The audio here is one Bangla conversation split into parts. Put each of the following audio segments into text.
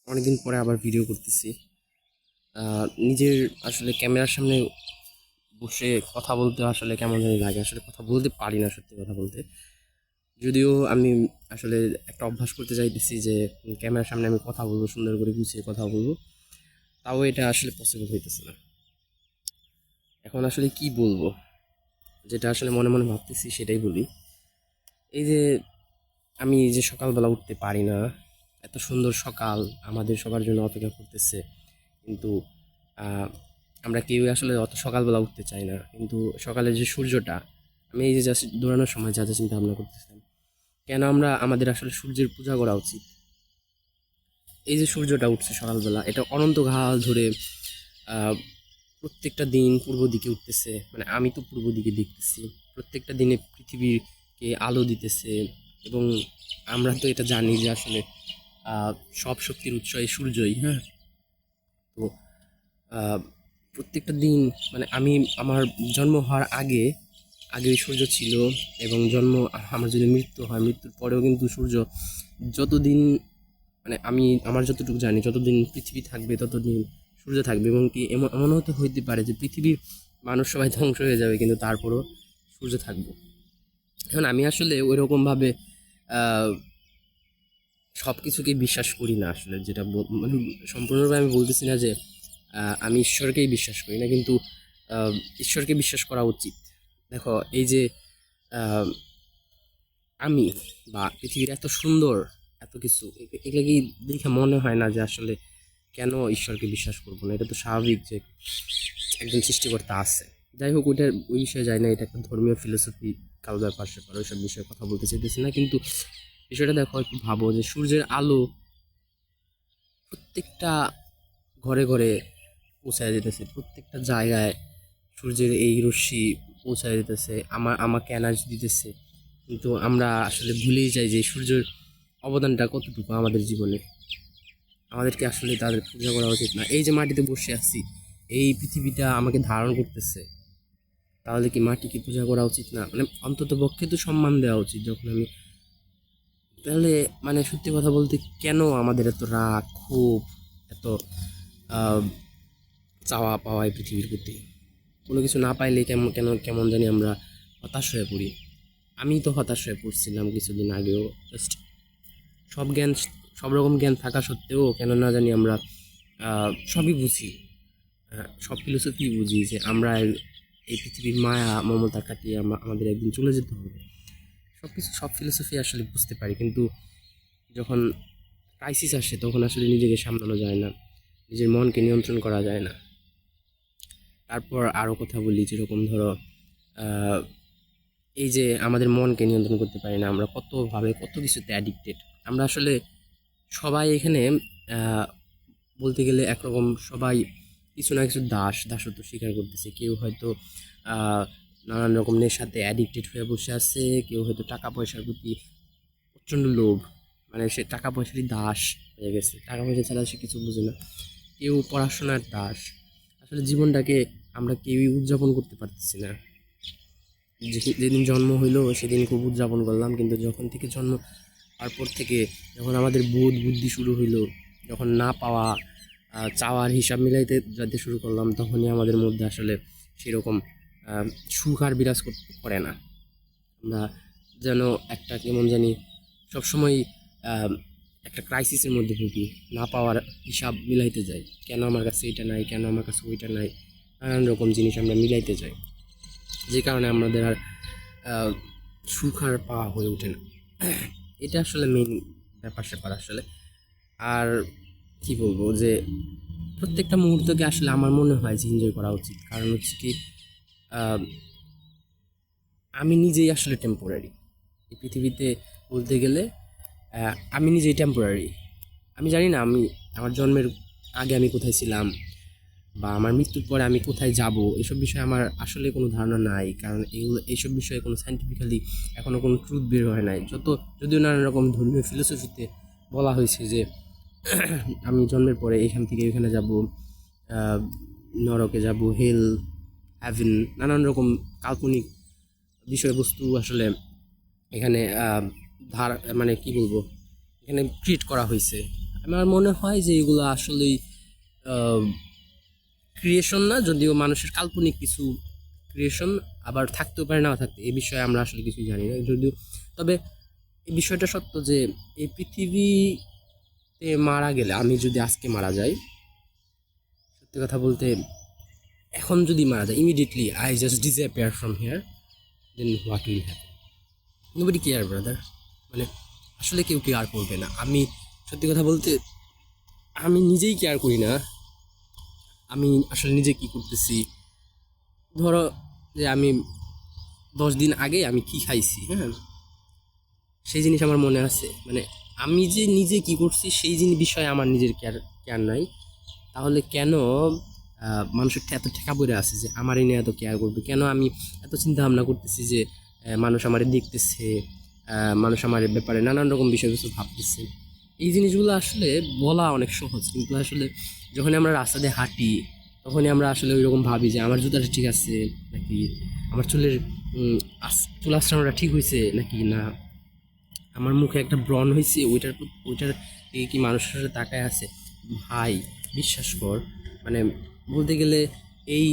অনেকদিন পরে আবার ভিডিও করতেছি। নিজের আসলে ক্যামেরার সামনে বসে কথা বলতে আসলে কেমন জানি লাগে, আসলে কথা বলতে পারি না সত্যি কথা বলতে। যদিও আমি আসলে একটা অভ্যাস করতে চাইতেছি যে ক্যামেরার সামনে আমি কথা বলবো, সুন্দর করে গুছিয়ে কথা বলবো, তাও এটা আসলে পসিবল হইতেছে না। এখন আসলে কি বলবো, যেটা আসলে মনে মনে ভাবতেছি সেটাই বলি। এই যে আমি যে সকালবেলা উঠতে পারি না, এত সুন্দর সকাল আমাদের সবার জন্য অপেক্ষা করতেছে, কিন্তু আহ, আমরা কেউই আসলে অত সকালবেলা উঠতে চাই না। কিন্তু সকালের যে সূর্যটা, আমি এই যে জাস্ট দৌড়ানোর সময় যা যা চিন্তা ভাবনা করতেছিলাম, কেন আমরা আমাদের আসলে সূর্যের পূজা করা উচিত। এই যে সূর্যটা উঠছে সকালবেলা, এটা অনন্তকাল ধরে আহ, প্রত্যেকটা দিন পূর্ব দিকে উঠতেছে, মানে আমি তো পূর্ব দিকে দেখতেছি। প্রত্যেকটা দিনে পৃথিবীকে আলো দিতেছে, এবং আমরা তো এটা জানি যে আসলে আহ, সব শক্তির উৎস এই সূর্যই। হ্যাঁ, তো আহ, প্রত্যেকটা দিন, মানে আমি আমার জন্ম হওয়ার আগে আগে সূর্য ছিল, এবং আমার যদি মৃত্যু হয়, মৃত্যুর পরেও কিন্তু সূর্য যতদিন, মানে আমি আমার যতটুকু জানি, যতদিন পৃথিবী থাকবে ততদিন সূর্য থাকবে। এবং কি এমন এমনও হতে হইতে পারে যে পৃথিবীর মানুষ সবাই ধ্বংস হয়ে যাবে, কিন্তু তারপরও সূর্য থাকবে। এখন আমি আসলে ওই রকমভাবে সব কিছুকেই বিশ্বাস করি না আসলে, যেটা মানে সম্পূর্ণরূপে আমি বলতেছি না যে আমি ঈশ্বরকেই বিশ্বাস করি না, কিন্তু আহ, ঈশ্বরকে বিশ্বাস করা উচিত। দেখো, এই যে আহ, আমি বা পৃথিবীর এত সুন্দর এত কিছু, এগুলো কি দেখে মনে হয় না যে আসলে কেন ঈশ্বরকে বিশ্বাস করবো না? এটা তো স্বাভাবিক যে একজন সৃষ্টিকর্তা আছে। যাই হোক, ওইটার ওই বিষয়ে যায় না, এটা একটা ধর্মীয় ফিলোসফি, কাল ব্যাপার স্যাপার, ওইসব বিষয়ে কথা বলতে চাইতেছি না। কিন্তু বিষয়টা দেখো, একটু ভাবো যে সূর্যের আলো প্রত্যেকটা ঘরে ঘরে পৌঁছায় যেতেছে, প্রত্যেকটা জায়গায় সূর্যের এই রশ্মি পৌঁছায় যেতেছে, আমাকে এনার্জি দিতেছে। কিন্তু আমরা আসলে ভুলেই যাই যে সূর্যের অবদানটা কতটুকু আমাদের জীবনে। আমাদেরকে আসলে তাদের পূজা করা উচিত না? এই যে মাটিতে বসে আছি, এই পৃথিবীটা আমাকে ধারণ করতেছে, তাহলে কি মাটিকে পূজা করা উচিত না? মানে অন্তত পক্ষে তো সম্মান দেওয়া উচিত যখন আমি। তাহলে মানে সত্যি কথা বলতে, কেন আমাদের এত রাগ, ক্ষোভ, এত আহ, চাওয়া পাওয়া এই পৃথিবীর প্রতি? কোনো কিছু না পাইলে কেমন কেন কেমন জানি আমরা হতাশ হয়ে পড়ি। আমি তো হতাশ হয়ে পড়ছিলাম কিছুদিন আগেও। জাস্ট সব জ্ঞান, সব রকম জ্ঞান থাকা সত্ত্বেও কেন না জানি আমরা সবই বুঝি, সব ফিলোসফি বুঝি যে আমরা এই পৃথিবীর মায়া মমতা কাটিয়ে আমাদের একদিন চলে যেতে হবে। সব কিছু, সব ফিলোসফি আসলে বুঝতে পারি, কিন্তু যখন ক্রাইসিস আসে তখন আসলে নিজেকে সামলানো যায় না, নিজের মনকে নিয়ন্ত্রণ করা যায় না। তারপর আরও কথা বলি, যেরকম ধরো আহ, এই যে আমাদের মনকে নিয়ন্ত্রণ করতে পারি না, আমরা কতভাবে কত কিছুতে অ্যাডিক্টেড। আমরা আসলে সবাই এখানে আহ, বলতে গেলে একরকম সবাই কিছু না কিছু দাসত্ব স্বীকার করতেছে। কেউ হয়তো আহ, নানান রকম নেশাতে অ্যাডিক্টেড হয়ে বসে আছে, কেউ হয়তো টাকা পয়সার প্রতি প্রচণ্ড লোভ, মানে সে টাকা পয়সারই দাস হয়ে গেছে, টাকা পয়সা ছাড়া সে কিছু বুঝে না। কেউ পড়াশোনার দাস। আসলে জীবনটাকে আমরা কেউই উদযাপন করতে পারতেছি না। যেদিন জন্ম হইলো সেদিন খুব উদযাপন করলাম, কিন্তু যখন থেকে জন্ম হওয়ার পর থেকে যখন আমাদের বোধ বুদ্ধি শুরু হইলো, যখন না পাওয়া চাওয়ার হিসাব মিলাইতে যাতে শুরু করলাম, তখনই আমাদের মধ্যে আসলে সেরকম সুখ আর বিরাজ করে না। আমরা যেন একটা কেমন জানি সবসময় আহ, একটা ক্রাইসিসের মধ্যে ভুগি, না পাওয়ার হিসাব মিলাইতে যাই, কেন আমার কাছে এটা নাই, কেন আমার কাছে ওইটা নাই, নানান রকম জিনিস আমরা মিলাইতে যাই, যে কারণে আমাদের আর আহ, সুখ আর পাওয়া হয়ে ওঠে না। এটা আসলে মেইন ব্যাপার স্যাপার আসলে। আর কি বলবো, যে প্রত্যেকটা মুহূর্তকে আসলে আমার মনে হয় যে এনজয় করা উচিত। কারণ হচ্ছে কি, আহ, আমি নিজেই আসলে টেম্পোরারি এই পৃথিবীতে, বলতে গেলে আমি নিজেই টেম্পোরারি। আমি জানি না আমি আমার জন্মের আগে আমি কোথায় ছিলাম, বা আমার মৃত্যুর পরে আমি কোথায় যাব, এসব বিষয়ে আমার আসলে কোনো ধারণা নাই। কারণ এইসব বিষয়ে কোনো সাইন্টিফিক্যালি এখনও কোনো ট্রুথ বের হয় নাই। যদিও নানান রকম ধর্মীয় ফিলোসফিতে বলা হয়েছে যে আমি জন্মের পরে এখান থেকে এখানে যাব, নরকে যাব, হেল, হ্যাভেন, নানান রকম কাল্পনিক বিষয়বস্তু আসলে এখানে ধার, মানে কি বলবো, এখানে ক্রিয়েট করা হয়েছে। আমার মনে হয় যে এগুলো আসলেই ক্রিয়েশন না, যদিও মানুষের কাল্পনিক কিছু ক্রিয়েশন, আবার থাকতেও পারে নাও থাকতে, এই বিষয়ে আমরা আসলে কিছুই জানি না যদিও। তবে এই বিষয়টা সত্য যে এই পৃথিবীতে মারা গেলে, আমি যদি আজকে মারা যাই, সত্যি কথা বলতে এখন যদি মারা যায়, immediately I just disappear from here, then what will happen? Nobody care brother. মানে আসলে কেউ কেয়ার করবে না। আমি সত্যি কথা বলতে আমি নিজেই কেয়ার করি না। আমি আসলে নিজে কি করতেছি, ধরো যে আমি 10 দিন আগে আমি কি খাইছি, হ্যাঁ, সেই জিনিস আমার মনে আছে। মানে আমি যে নিজে কি করছি সেই জিনিস বিষয়ে আমার নিজের কেয়ার কেয়ার নাই। তাহলে কেন মানুষের এত ঠেকা পড়ে আছে যে আমার এই নিয়ে এত কেয়ার করবে? কেন আমি এত চিন্তা ভাবনা করতেছি যে মানুষ আমারে দেখতেছে, মানুষ আমার ব্যাপারে নানান রকম বিষয়বস্তু ভাবতেছে? এই জিনিসগুলো আসলে বলা অনেক সহজ, কিন্তু আসলে যখন আমরা রাস্তা দিয়ে হাঁটি তখনই আমরা আসলে ওই রকম ভাবি যে আমার জুতাটা ঠিক আছে নাকি, আমার চুলের চুল আঁচড়ানোটা ঠিক হয়েছে নাকি না, আমার মুখে একটা ব্রণ হয়েছে ওইটার দিকে কি মানুষের সাথে তাকায় আছে? ভাই বিশ্বাস কর, মানে বলতে গেলে এই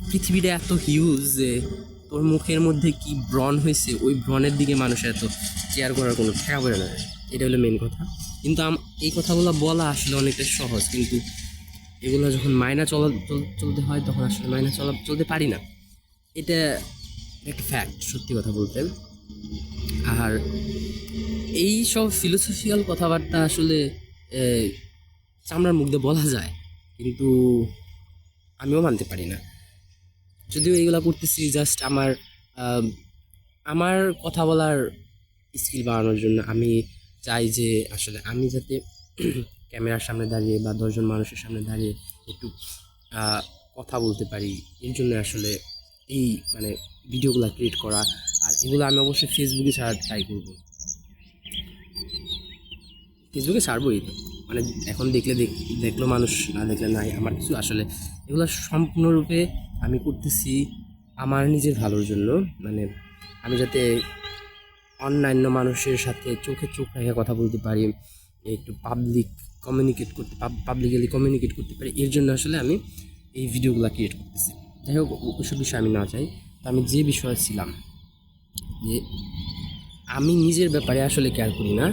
পৃথিবীটা এত হিউজ যে তোর মুখের মধ্যে কি ব্রণ হয়েছে ওই ব্রণের দিকে মানুষের এত কেয়ার করার কোনো ঠেকা পড়ে না। এটা হলো মেন কথা। কিন্তু এই কথাগুলো বলা আসলে অনেকটা সহজ, কিন্তু এগুলো যখন মাইনা চলতে হয় তখন আসলে মাইনা চলতে পারি না। এটা একটা ফ্যাক্ট, সত্যি কথা বলতে। আর এই সব ফিলোসফিক্যাল কথাবার্তা আসলে চামড়ার মুখ দিয়ে বলা যায়, কিন্তু আমিও মানতে পারি না। যদিও এইগুলা করতেছি জাস্ট আমার কথা বলার স্কিল বাড়ানোর জন্য। আমি চাই যে আসলে আমি যাতে ক্যামেরার সামনে দাঁড়িয়ে বা 10জন মানুষের সামনে দাঁড়িয়ে একটু কথা বলতে পারি, এর জন্য আসলে এই মানে ভিডিওগুলো ক্রিয়েট করা। আর এগুলো আমি অবশ্যই ফেসবুকে ছাড়া ট্রাই করবো, ফেসবুকে ছাড়বোই তো। মানে এখন দেখলো মানুষ, না দেখলে নাই, আমার কিছু আসলে এগুলো সম্পূর্ণরূপে আমি করতেছি আমার নিজের ভালোর জন্য। মানে আমি যাতে অন্যান্য মানুষের সাথে চোখে চোখ রেখে কথা বলতে পারি, একটু পাবলিক্যালি কমিউনিকেট করতে পারি, এর জন্য আসলে আমি এই ভিডিওগুলো ক্রিয়েট করতেছি। যাই হোক, ওইসব বিষয়ে আমি না চাই। তো আমি যে বিষয়ে ছিলাম, যে আমি নিজের ব্যাপারে আসলে কেয়ার করি না।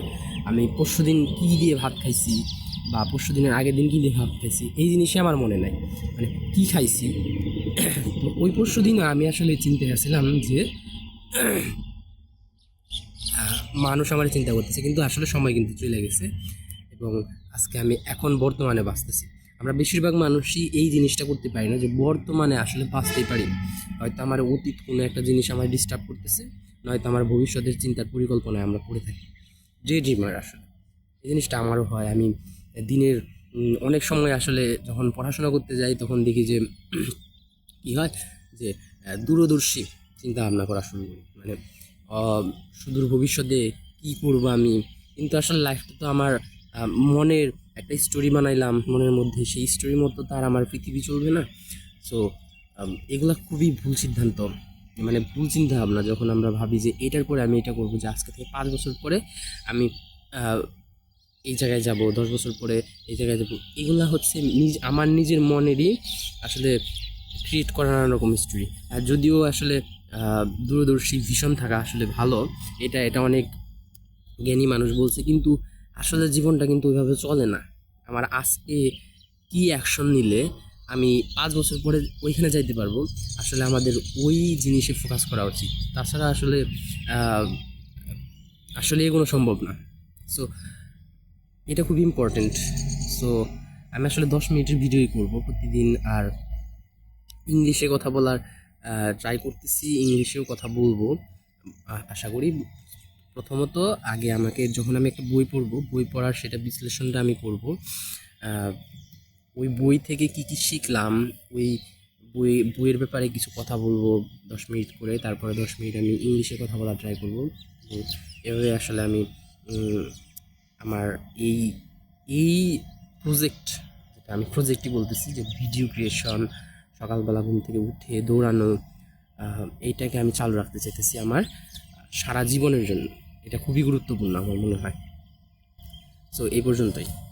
আমি পরশুদিন কী দিয়ে ভাত খাইছি বা পরশুদিনের আগের দিন কী দিয়ে ভাত খাইছি এই জিনিসই আমার মনে নাই। মানে কী খাইছি তো ওই পরশুদিনও আমি আসলে চিন্তা করছিলাম যে মানুষ আমার চিন্তা করতেছে, কিন্তু আসলে সময় কিন্তু চলে গেছে এবং আজকে আমি এখন বর্তমানে বাঁচতেছি। আমরা বেশিরভাগ মানুষই এই জিনিসটা করতে পারি না যে বর্তমানে আসলে বাঁচতেই পারি। হয়তো আমার অতীত কোনো একটা জিনিস আমার ডিস্টার্ব করতেছে, নয়তো আমার ভবিষ্যতের চিন্তার পরিকল্পনায় আমরা পড়ে থাকি। যে ড্রিমার আসলে এই জিনিসটা আমারও হয়। আমি দিনের অনেক সময় আসলে যখন পড়াশোনা করতে যাই তখন দেখি যে কী হয়, যে দূরদর্শী চিন্তা ভাবনা করা শুরু করি। মানে সুদূর ভবিষ্যতে কী করবো আমি, কিন্তু আসলে লাইফটা তো আমার মনের একটা স্টোরি বানাইলাম মনের মধ্যে, সেই স্টোরির মতো তার আমার পৃথিবী চলবে না। সো এগুলা খুবই ভুল সিদ্ধান্ত, মানে ভুল চিন্তা ভাবনা। যখন আমরা ভাবি যে এটার পরে আমি এটা করবো, যে আজকে থেকে 5 বছর পরে আমি এই জায়গায় যাব, 10 বছর পরে এই জায়গায় যাব, এগুলা হচ্ছে আমার নিজের মনেরই আসলে ক্রিয়েট করা নানা রকম স্টোরি। আর যদিও আসলে দূরদর্শী ভীষণ থাকা আসলে ভালো, এটা অনেক জ্ঞানী মানুষ বলছে, কিন্তু আসলে জীবনটা কিন্তু ওইভাবে চলে না। আমার আজকে কি অ্যাকশন নিলে আমি 5 বছর পরে ওইখানে যাইতে পারবো, আসলে আমাদের ওই জিনিসে ফোকাস করা উচিত। তাছাড়া আসলে আসলে এগুলো সম্ভব না। সো এটা খুব ইম্পর্টেন্ট। সো আমি আসলে 10 মিনিটের ভিডিওই করবো প্রতিদিন। আর ইংলিশে কথা বলার ট্রাই করতেছি, ইংলিশেও কথা বলবো আশা করি। প্রথমত আগে আমাকে, যখন আমি একটা বই পড়বো, বই পড়ার সেটা বিশ্লেষণটা আমি করব। ওই বই থেকে কি কি শিখলাম, ওই বইয়ের ব্যাপারে কিছু কথা বলবো 10 মিনিট করে, তারপরে 10 মিনিট আমি ইংলিশে কথা বলার ট্রাই করবো। এভাবে আসলে আমি আমার এই এই প্রজেক্ট, যেটা আমি প্রজেক্টই বলতেছি, যে ভিডিও ক্রিয়েশন, সকালবেলা ঘুম থেকে উঠে দৌড়ানো, এইটাকে আমি চালু রাখতে চাইতেছি আমার সারা জীবনের জন্য। এটা খুবই গুরুত্বপূর্ণ আমার মনে হয়। তো এই পর্যন্তই।